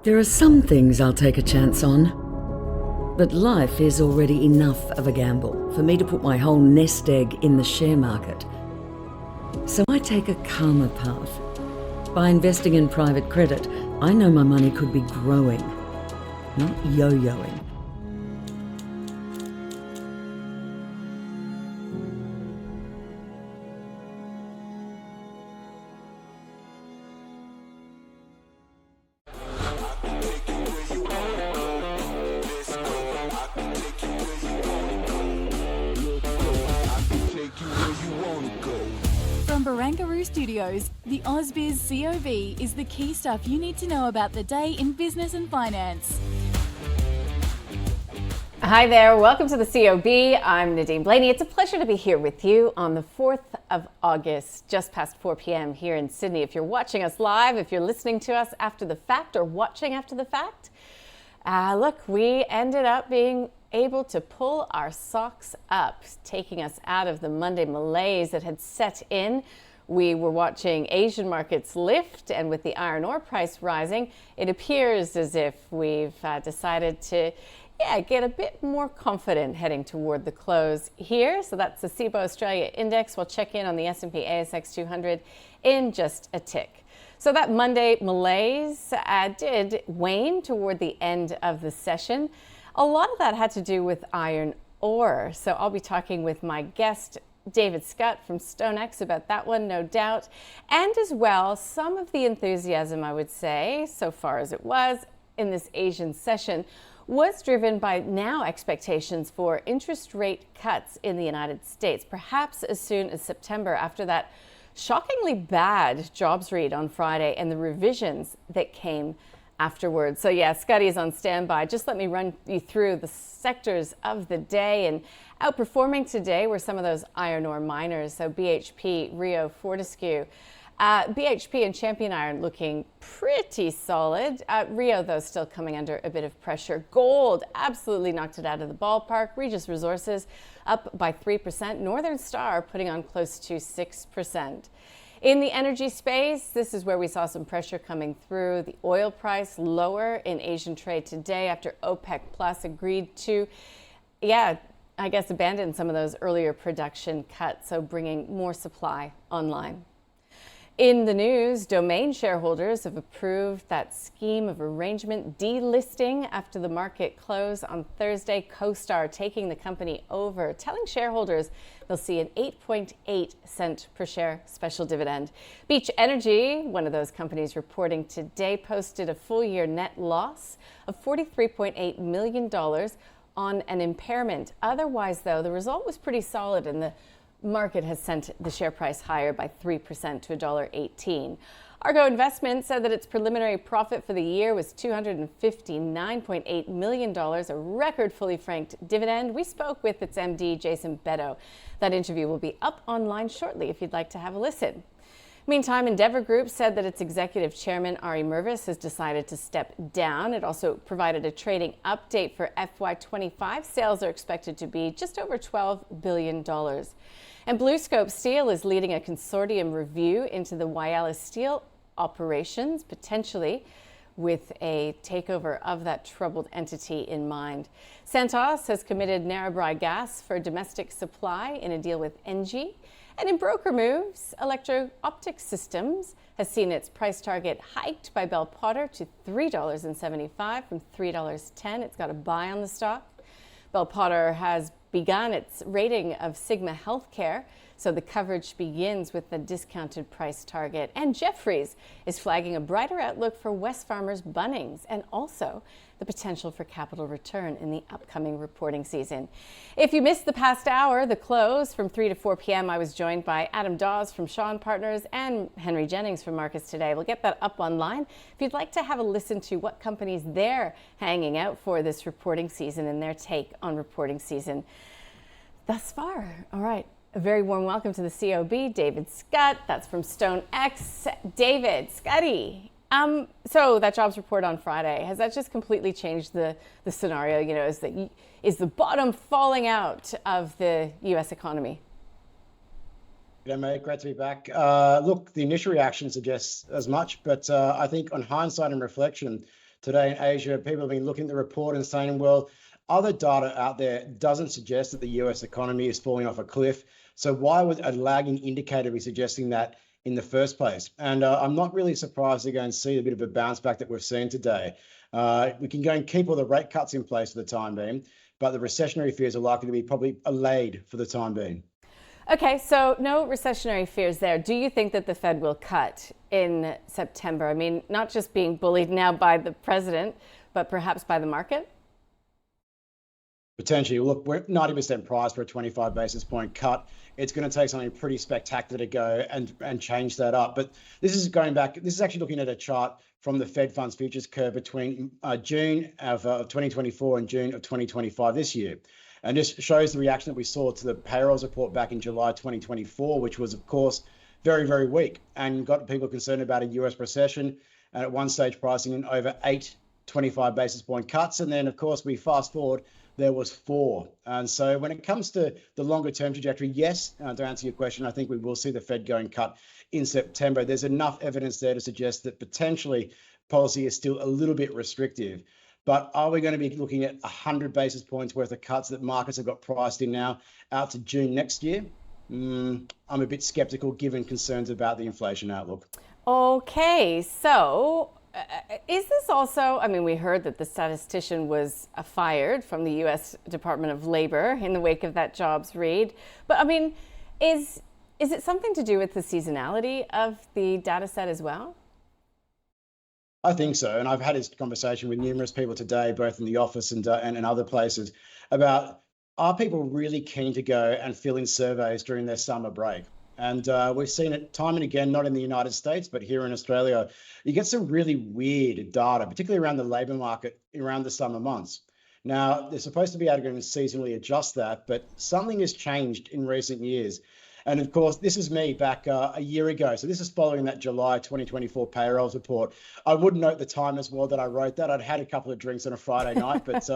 There are some things I'll take a chance on, but life is already enough of a gamble for me to put my whole nest egg in the share market. So I take a calmer path. By investing in private credit, I know my money could be growing, not yo-yoing. From Barangaroo Studios, the AusBiz COB is the key stuff you need to know about the day in business and finance. Hi there, welcome to the COB. I'm Nadine Blaney. It's a pleasure to be here with you on the 4th of August, just past 4 p.m. here in Sydney. If you're watching us live, if you're listening to us after the fact or watching after the fact, look, we ended up being able to pull our socks up, taking us out of the Monday malaise that had set in. We were watching Asian markets lift, and with the iron ore price rising, it appears as if we've decided to get a bit more confident heading toward the close here. So that's the COB Australia Index. We'll check in on the S&P ASX 200 in just a tick. So that Monday malaise did wane toward the end of the session. A lot of that had to do with iron ore. So I'll be talking with my guest, David Scott from StoneX, about that one, no doubt. And as well, some of the enthusiasm, I would say, so far as it was in this Asian session, was driven by now expectations for interest rate cuts in the United States, perhaps as soon as September, after that shockingly bad jobs read on Friday and the revisions that came afterwards. So yeah, Scotty is on standby. Just let me run you through the sectors of the day. And outperforming today were some of those iron ore miners. So BHP, Rio, Fortescue. BHP and Champion Iron looking pretty solid. Rio, though, still coming under a bit of pressure. Gold absolutely knocked it out of the ballpark. Regis Resources up by 3%. Northern Star putting on close to 6%. In the energy space, this is where we saw some pressure coming through. The oil price lower in Asian trade today after OPEC Plus agreed to, abandon some of those earlier production cuts, so bringing more supply online. In the news, Domain shareholders have approved that scheme of arrangement delisting after the market close on Thursday. CoStar taking the company over, telling shareholders they'll see an 8.8 cent per share special dividend. Beach Energy, one of those companies reporting today, posted a full year net loss of $43.8 million on an impairment. Otherwise, though, the result was pretty solid, and the market has sent the share price higher by 3% to $1.18. Argo Investments said that its preliminary profit for the year was $259.8 million, a record fully franked dividend. We spoke with its MD, Jason Beto. That interview will be up online shortly if you'd like to have a listen. Meantime, Endeavour Group said that its executive chairman, Ari Mervis, has decided to step down. It also provided a trading update for FY25. Sales are expected to be just over $12 billion. And BlueScope Steel is leading a consortium review into the Whyalla Steel operations, potentially with a takeover of that troubled entity in mind. Santos has committed Narrabri gas for domestic supply in a deal with Engie. And in broker moves, Electro-Optic Systems has seen its price target hiked by Bell Potter to $3.75 from $3.10. It's got a buy on the stock. Bell Potter has begun its rating of Sigma Healthcare, so the coverage begins with the discounted price target. And Jefferies is flagging a brighter outlook for Wesfarmers Bunnings and also the potential for capital return in the upcoming reporting season. If you missed the past hour, the close from 3 to 4 p.m., I was joined by Adam Dawes from Shaw & Partners and Henry Jennings from Marcus Today. We'll get that up online if you'd like to have a listen to what companies they're hanging out for this reporting season and their take on reporting season thus far. All right. A very warm welcome to the COB, David Scott. That's from StoneX. David, Scotty. So that jobs report on Friday, has that just completely changed the scenario? You know, is the bottom falling out of the U.S. economy? Yeah, mate, great to be back. Look, the initial reaction suggests as much, but I think on hindsight and reflection, today in Asia, people have been looking at the report and saying, well, other data out there doesn't suggest that the US economy is falling off a cliff. So why would a lagging indicator be suggesting that in the first place? And I'm not really surprised to go and see a bit of a bounce back that we've seen today. We can go and keep all the rate cuts in place for the time being, but the recessionary fears are likely to be probably allayed for the time being. Okay, so no recessionary fears there. Do you think that the Fed will cut in September? I mean, not just being bullied now by the president, but perhaps by the market? Potentially. Look, we're 90% priced for a 25 basis point cut. It's going to take something pretty spectacular to go and change that up. But this is going back, this is actually looking at a chart from the Fed funds futures curve between June of 2024 and June of 2025 this year. And this shows the reaction that we saw to the payrolls report back in July 2024, which was, of course, very, very weak and got people concerned about a US recession. And at one stage, pricing in over 8 25 basis point cuts. And then, of course, we fast forward, there was 4. And so when it comes to the longer term trajectory, yes, to answer your question, I think we will see the Fed going cut in September. There's enough evidence there to suggest that potentially policy is still a little bit restrictive. But are we going to be looking at 100 basis points worth of cuts that markets have got priced in now out to June next year? I'm a bit skeptical given concerns about the inflation outlook. Okay, so is this also, I mean, we heard that the statistician was fired from the U.S. Department of Labor in the wake of that jobs read. But I mean, is it something to do with the seasonality of the data set as well? I think so. And I've had this conversation with numerous people today, both in the office and other places, about are people really keen to go and fill in surveys during their summer break? And we've seen it time and again, not in the United States, but here in Australia, you get some really weird data, particularly around the labour market around the summer months. Now, they're supposed to be able to go and seasonally adjust that, but something has changed in recent years. And of course, this is me back a year ago. So this is following that July 2024 payrolls report. I would note the time as well that I wrote that. I'd had a couple of drinks on a Friday night, but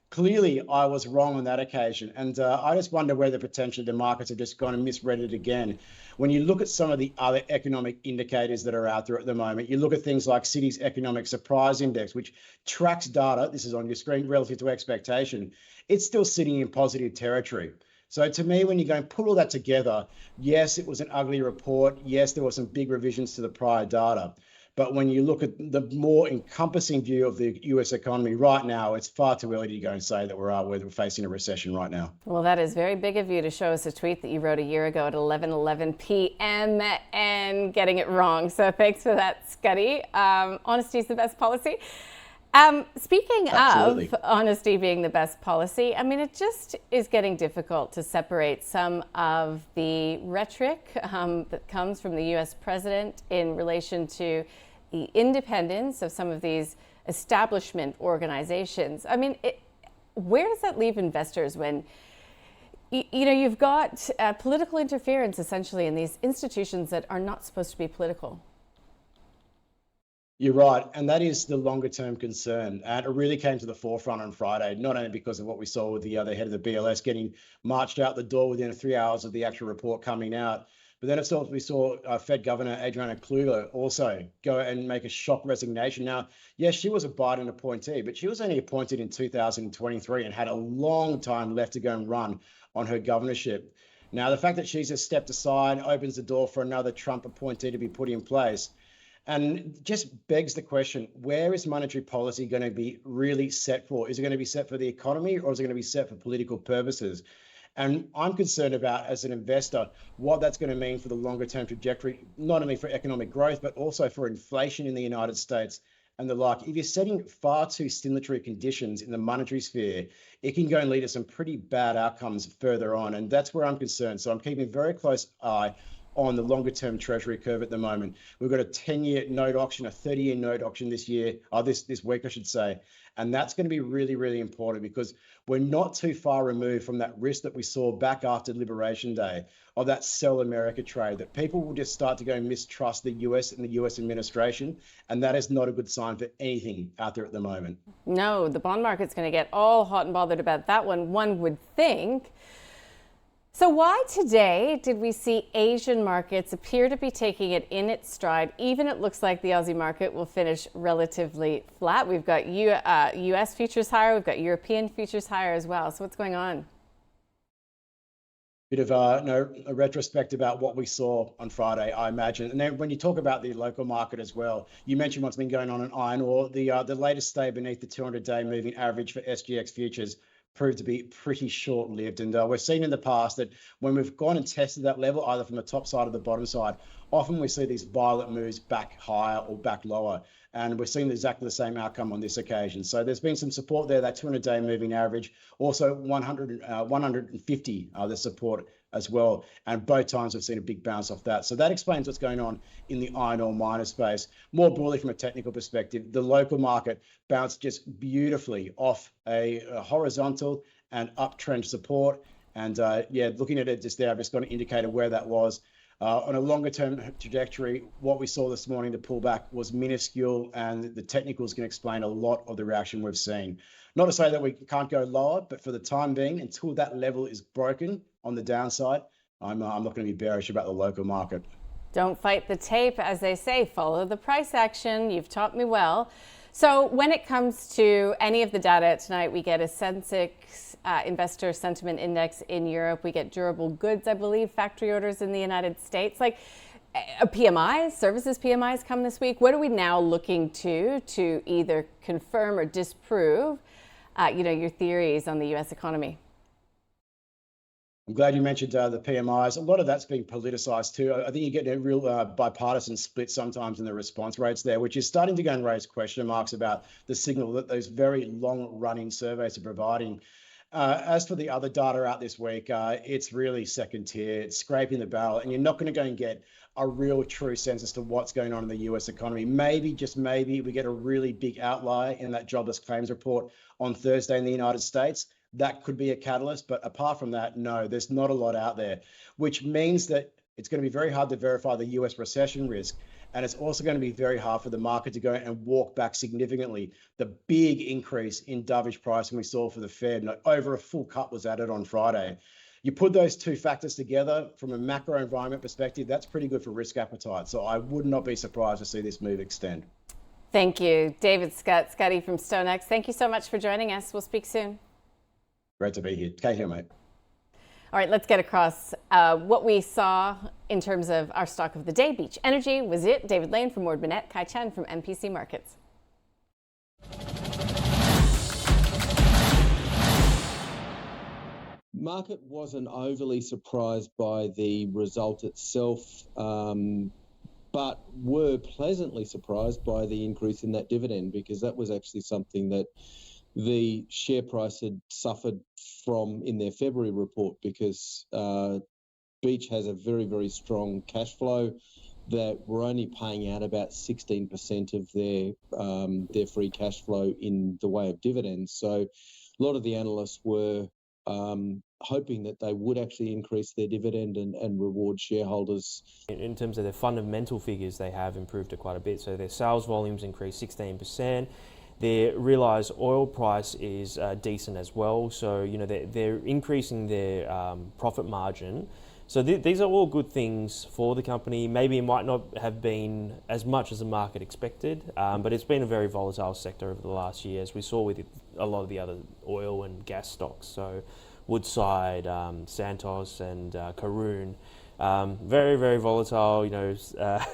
clearly I was wrong on that occasion. And I just wonder whether potentially the markets have just gone and misread it again. When you look at some of the other economic indicators that are out there at the moment, you look at things like City's Economic Surprise Index, which tracks data, this is on your screen, relative to expectation. It's still sitting in positive territory. So to me, when you go and put all that together, yes, it was an ugly report. Yes, there were some big revisions to the prior data. But when you look at the more encompassing view of the US economy right now, it's far too early to go and say that we're facing a recession right now. Well, that is very big of you to show us a tweet that you wrote a year ago at 11:11 p.m. and getting it wrong. So thanks for that, Scuddy. Honesty is the best policy. Speaking Absolutely. of honesty being the best policy, I mean, it just is getting difficult to separate some of the rhetoric that comes from the U.S. president in relation to the independence of some of these establishment organizations. I mean, where does that leave investors when, you've got political interference essentially in these institutions that are not supposed to be political? You're right. And that is the longer term concern. And it really came to the forefront on Friday, not only because of what we saw with the other head of the BLS getting marched out the door within 3 hours of the actual report coming out, but then we saw Fed Governor Adriana Kluger also go and make a shock resignation. Now, yes, she was a Biden appointee, but she was only appointed in 2023 and had a long time left to go and run on her governorship. Now, the fact that she's just stepped aside opens the door for another Trump appointee to be put in place. And just begs the question, where is monetary policy going to be really set for? Is it going to be set for the economy or is it going to be set for political purposes? And I'm concerned about, as an investor, what that's going to mean for the longer term trajectory, not only for economic growth, but also for inflation in the United States and the like. If you're setting far too stimulatory conditions in the monetary sphere, it can go and lead to some pretty bad outcomes further on. And that's where I'm concerned. So I'm keeping a very close eye on the longer term treasury curve at the moment. We've got a 10-year note auction, a 30-year note auction this year, or this week, I should say. And that's going to be really, really important because we're not too far removed from that risk that we saw back after Liberation Day of that sell America trade, that people will just start to go and mistrust the US and the US administration. And that is not a good sign for anything out there at the moment. No, the bond market's going to get all hot and bothered about that one would think. So why today did we see Asian markets appear to be taking it in its stride? Even it looks like the Aussie market will finish relatively flat. We've got US futures higher, we've got European futures higher as well. So what's going on? Bit of a retrospect about what we saw on Friday, I imagine. And then when you talk about the local market as well, you mentioned what's been going on in iron ore. The latest stay beneath the 200-day moving average for SGX futures proved to be pretty short-lived. And we've seen in the past that when we've gone and tested that level, either from the top side or the bottom side, often we see these violent moves back higher or back lower. And we're seeing exactly the same outcome on this occasion. So there's been some support there, that 200-day moving average, also 150, the support as well. And both times we've seen a big bounce off that. So that explains what's going on in the iron ore miner space. More broadly from a technical perspective, the local market bounced just beautifully off a horizontal and uptrend support. And yeah, looking at it just there, I've just got an indicator where that was. On a longer term trajectory, what we saw this morning, the pullback was minuscule, and the technicals can explain a lot of the reaction we've seen. Not to say that we can't go lower, but for the time being, until that level is broken on the downside, I'm not going to be bearish about the local market. Don't fight the tape, as they say, follow the price action. You've taught me well. So when it comes to any of the data tonight, we get a Sensex investor sentiment index in Europe. We get durable goods, I believe, factory orders in the United States. Like PMIs, services PMIs come this week. What are we now looking to either confirm or disprove, your theories on the U.S. economy? I'm glad you mentioned the PMIs. A lot of that's being politicized too. I think you get a real bipartisan split sometimes in the response rates there, which is starting to go and raise question marks about the signal that those very long-running surveys are providing. As for the other data out this week, it's really second tier. It's scraping the barrel, and you're not going to go and get a real true sense as to what's going on in the US economy. Maybe, just maybe, we get a really big outlier in that jobless claims report on Thursday in the United States. That could be a catalyst, but apart from that, no, there's not a lot out there, which means that it's going to be very hard to verify the US recession risk. And it's also going to be very hard for the market to go and walk back significantly the big increase in dovish pricing we saw for the Fed. Over a full cut was added on Friday. You put those two factors together from a macro environment perspective, that's pretty good for risk appetite. So I would not be surprised to see this move extend. Thank you, David Scotty from StoneX. Thank you so much for joining us. We'll speak soon. Great to be here. Kate here, mate. All right, let's get across what we saw in terms of our stock of the day. Beach Energy was it. David Lane from Ord Minnett, Kai Chen from MPC Markets. Market wasn't overly surprised by the result itself, but were pleasantly surprised by the increase in that dividend, because that was actually something that the share price had suffered from in their February report, because Beach has a very, very strong cash flow that we're only paying out about 16% of their free cash flow in the way of dividends. So a lot of the analysts were hoping that they would actually increase their dividend and reward shareholders. In terms of their fundamental figures, they have improved it quite a bit. So their sales volumes increased 16%. Their realised oil price is decent as well. So, they're increasing their profit margin. So these are all good things for the company. Maybe it might not have been as much as the market expected, but it's been a very volatile sector over the last year, as we saw with a lot of the other oil and gas stocks. So Woodside, Santos and Karoon, very, very volatile.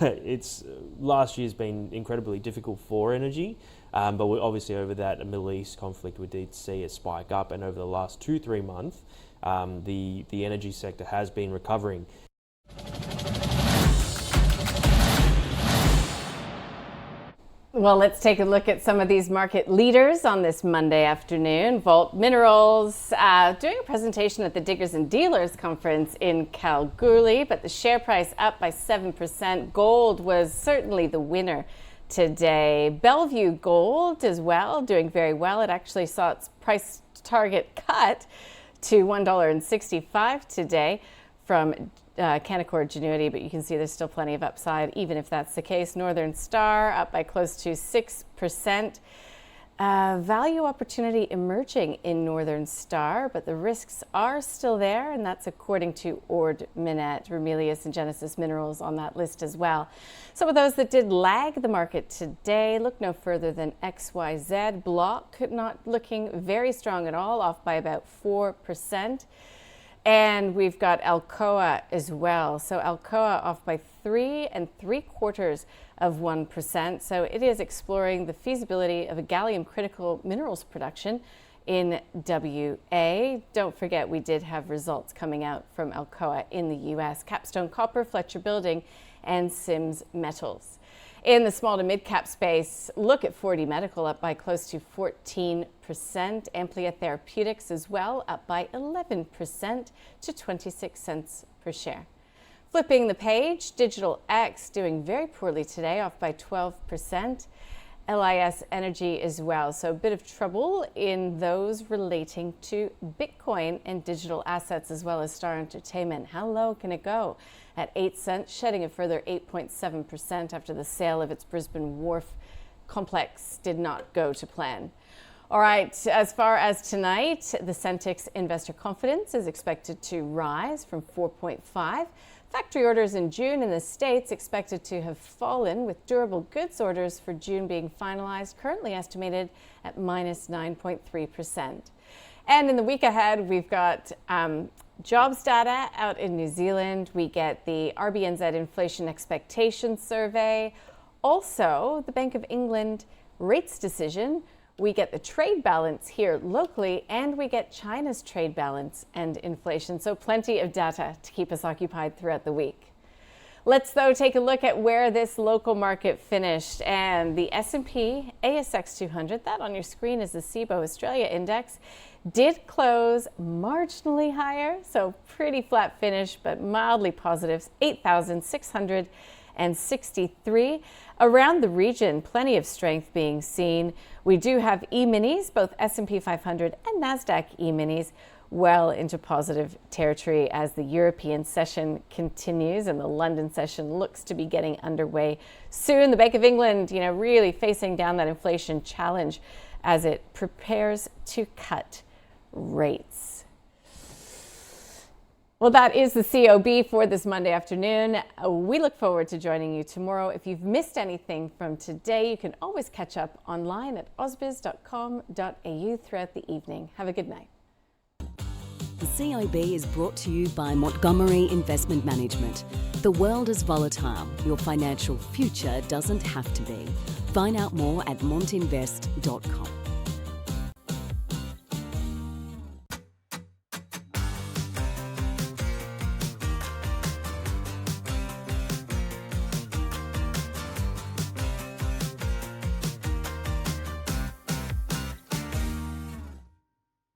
It's last year's been incredibly difficult for energy. But we're obviously over that Middle East conflict, we did see it spike up, and over the last 2-3 months, the energy sector has been recovering. Well, let's take a look at some of these market leaders on this Monday afternoon. Vault Minerals doing a presentation at the Diggers and Dealers conference in Kalgoorlie, but the share price up by 7%. Gold was certainly the winner today. Bellevue Gold as well, doing very well. It actually saw its price target cut to $1.65 today from Canaccord Genuity, but you can see there's still plenty of upside, even if that's the case. Northern Star up by close to 6%. Value opportunity emerging in Northern Star, but the risks are still there, and that's according to Ord Minnett, Ramelius and Genesis Minerals on that list as well. Some of those that did lag the market today, look no further than XYZ. Block not looking very strong at all, off by about 4%. And we've got Alcoa as well. So Alcoa off by 3 3/4%. So it is exploring the feasibility of a gallium critical minerals production in WA. Don't forget, we did have results coming out from Alcoa in the US. Capstone Copper, Fletcher Building, and Sims Metals. In the small to mid-cap space, look at 4D Medical up by close to 14%. Amplia Therapeutics as well, up by 11% to 26 cents per share. Flipping the page, Digital X doing very poorly today, off by 12%. LIS Energy as well. So a bit of trouble in those relating to Bitcoin and digital assets, as well as Star Entertainment. How low can it go? At 8 cents, shedding a further 8.7% after the sale of its Brisbane Wharf complex did not go to plan. All right, as far as tonight, the Centix investor confidence is expected to rise from 4.5. Factory orders in June in the States expected to have fallen, with durable goods orders for June being finalized, currently estimated at minus 9.3%. And in the week ahead, we've got jobs data out in New Zealand. We get the RBNZ inflation expectation survey. Also, the Bank of England rates decision. We get the trade balance here locally, and we get China's trade balance and inflation. So plenty of data to keep us occupied throughout the week. Let's, though, take a look at where this local market finished. And the S&P ASX 200, that on your screen is the CBO Australia Index, did close marginally higher. So pretty flat finish, but mildly positive, 8,663. Around the region, plenty of strength being seen. We do have E-minis, both S&P 500 and NASDAQ E-minis, well into positive territory as the European session continues and the London session looks to be getting underway soon. The Bank of England, really facing down that inflation challenge as it prepares to cut rates. Well, that is the COB for this Monday afternoon. We look forward to joining you tomorrow. If you've missed anything from today, you can always catch up online at ausbiz.com.au throughout the evening. Have a good night. The COB is brought to you by Montgomery Investment Management. The world is volatile. Your financial future doesn't have to be. Find out more at montinvest.com.